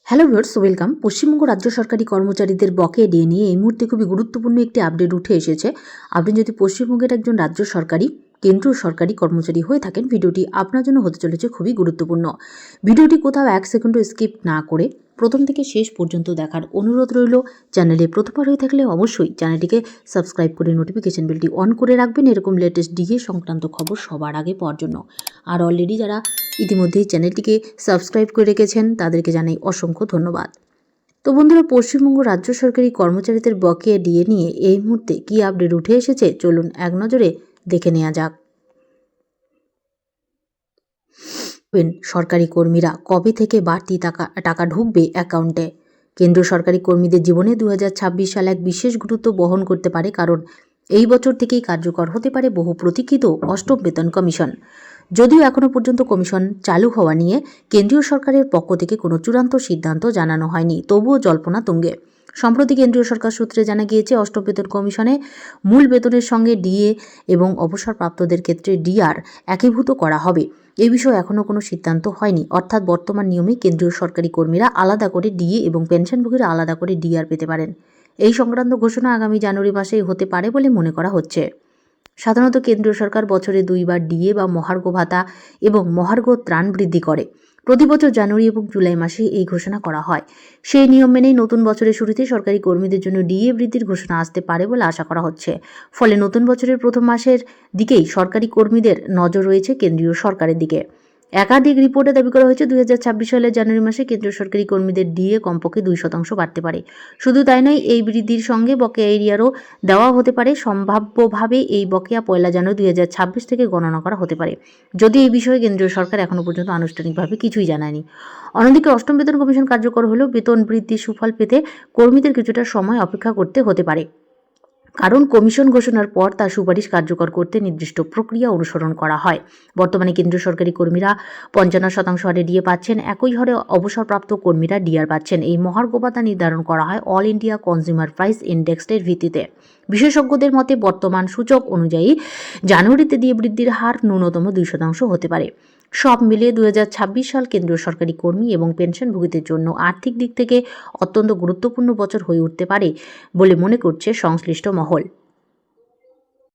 Hello viewers, welcome. Paschimbanga রাজ্য সরকারি কর্মচারীদের বকেয়া ডিএ নিয়ে এই মুহূর্তে খুবই গুরুত্বপূর্ণ একটি আপডেট উঠে এসেছে। আপনি যদি পশ্চিমবঙ্গের একজন রাজ্য সরকারি কেন্দ্রীয় সরকারি কর্মচারী হয়ে থাকেন, ভিডিওটি আপনার জন্য হতে চলেছে খুবই গুরুত্বপূর্ণ। ভিডিওটি কোথাও এক সেকেন্ডও স্কিপ না করে প্রথম থেকে শেষ পর্যন্ত দেখার অনুরোধ রইল। চ্যানেলে প্রথমবার হয়ে থাকলে অবশ্যই চ্যানেলটিকে সাবস্ক্রাইব করে নোটিফিকেশন বেলটি অন করে রাখবেন এরকম লেটেস্ট ডিএ সংক্রান্ত খবর সবার আগে পাওয়ার জন্য। আর অলরেডি যারা ইতিমধ্যেই চ্যানেলটিকে সাবস্ক্রাইব করে রেখেছেন তাদেরকে জানাই অসংখ্য ধন্যবাদ। তো বন্ধুরা, পশ্চিমবঙ্গ রাজ্য সরকারি কর্মচারীদের বকেয়া ডিএ নিয়ে এই মুহূর্তে কী আপডেট উঠে এসেছে চলুন এক নজরে দেখে নেওয়া যাক। সরকারি কর্মীরা কবে থেকে বাড়তি টাকা ঢুকবে অ্যাকাউন্টে? কেন্দ্রীয় সরকারি কর্মীদের জীবনে 2026 সাল এক বিশেষ গুরুত্ব বহন করতে পারে, কারণ এই বছর থেকেই কার্যকর হতে পারে বহু প্রতীক্ষিত অষ্টম বেতন কমিশন। যদিও এখনও পর্যন্ত কমিশন চালু হওয়া নিয়ে কেন্দ্রীয় সরকারের পক্ষ থেকে কোনো চূড়ান্ত সিদ্ধান্ত জানানো হয়নি, তবুও জল্পনা তুঙ্গে। সম্প্রতি কেন্দ্রীয় সরকার সূত্রে জানা গিয়েছে, অষ্টম বেতন কমিশনে মূল বেতনের সঙ্গে ডিএ এবং অবসরপ্রাপ্তদের ক্ষেত্রে ডিআর একীভূত করা হবে। এই বিষয়ে এখনও কোনো সিদ্ধান্ত হয়নি, অর্থাৎ বর্তমান নিয়মে কেন্দ্রীয় সরকারি কর্মীরা আলাদা করে ডিএ এবং পেনশনভোগীরা আলাদা করে ডিআর পেতে পারেন। এই সংক্রান্ত ঘোষণা আগামী জানুয়ারি মাসেই হতে পারে বলে মনে করা হচ্ছে। সাধারণত কেন্দ্রীয় সরকার বছরে 2 বার ডিএ বা মহার্ঘ ভাতা এবং মহার্ঘ ত্রাণ বৃদ্ধি করে। প্রতি বছর জানুয়ারি এবং জুলাই মাসে এই ঘোষণা করা হয়। সেই নিয়ম মেনেই নতুন বছরের শুরুতে সরকারি কর্মীদের জন্য ডিএ বৃদ্ধির ঘোষণা আসতে পারে বলে আশা করা হচ্ছে। ফলে নতুন বছরের প্রথম মাসের দিকেই সরকারি কর্মীদের নজর রয়েছে কেন্দ্রীয় সরকারের দিকে। একাধিক রিপোর্টে দাবি করা হয়েছে, 2026 সালের জানুয়ারি মাসে কেন্দ্রীয় সরকারি কর্মীদের ডিএ কমপক্ষে 2% বাড়তে পারে। শুধু তাই নয়, এই বৃদ্ধির সঙ্গে বকেয়া এরিয়ারও দেওয়া হতে পারে। সম্ভাব্যভাবে এই বকেয়া 1 জানুয়ারি 2026 থেকে গণনা করা হতে পারে, যদি এই বিষয়ে কেন্দ্রীয় সরকার এখনও পর্যন্ত আনুষ্ঠানিকভাবে কিছুই জানায়নি। অন্যদিকে অষ্টম বেতন কমিশন কার্যকর হলেও বেতন বৃদ্ধির সুফল পেতে কর্মীদের কিছুটা সময় অপেক্ষা করতে হতে পারে, কারণ কমিশন ঘোষণার পর তার সুপারিশ কার্যকর করতে নির্দিষ্ট প্রক্রিয়া অনুসরণ করা হয়। বর্তমানে কেন্দ্রীয় সরকারি কর্মীরা 55% হারে ডিএ পাচ্ছেন, একই হারে অবসরপ্রাপ্ত কর্মীরা ডিআর পাচ্ছেন। এই মহার্ঘ ভাতা নির্ধারণ করা হয় অল ইন্ডিয়া কনজিউমার প্রাইস ইন্ডেক্সের ভিত্তিতে। বিশেষজ্ঞদের মতে বর্তমান সূচক অনুযায়ী জানুয়ারিতে ডিএ বৃদ্ধির হার ন্যূনতম 2% হতে পারে। সব মিলিয়ে 2026 সাল কেন্দ্রীয় সরকারি কর্মী এবং পেনশনভোগীদের জন্য আর্থিক দিক থেকে অত্যন্ত গুরুত্বপূর্ণ বছর হয়ে উঠতে পারে বলে মনে করছে সংশ্লিষ্ট মহল।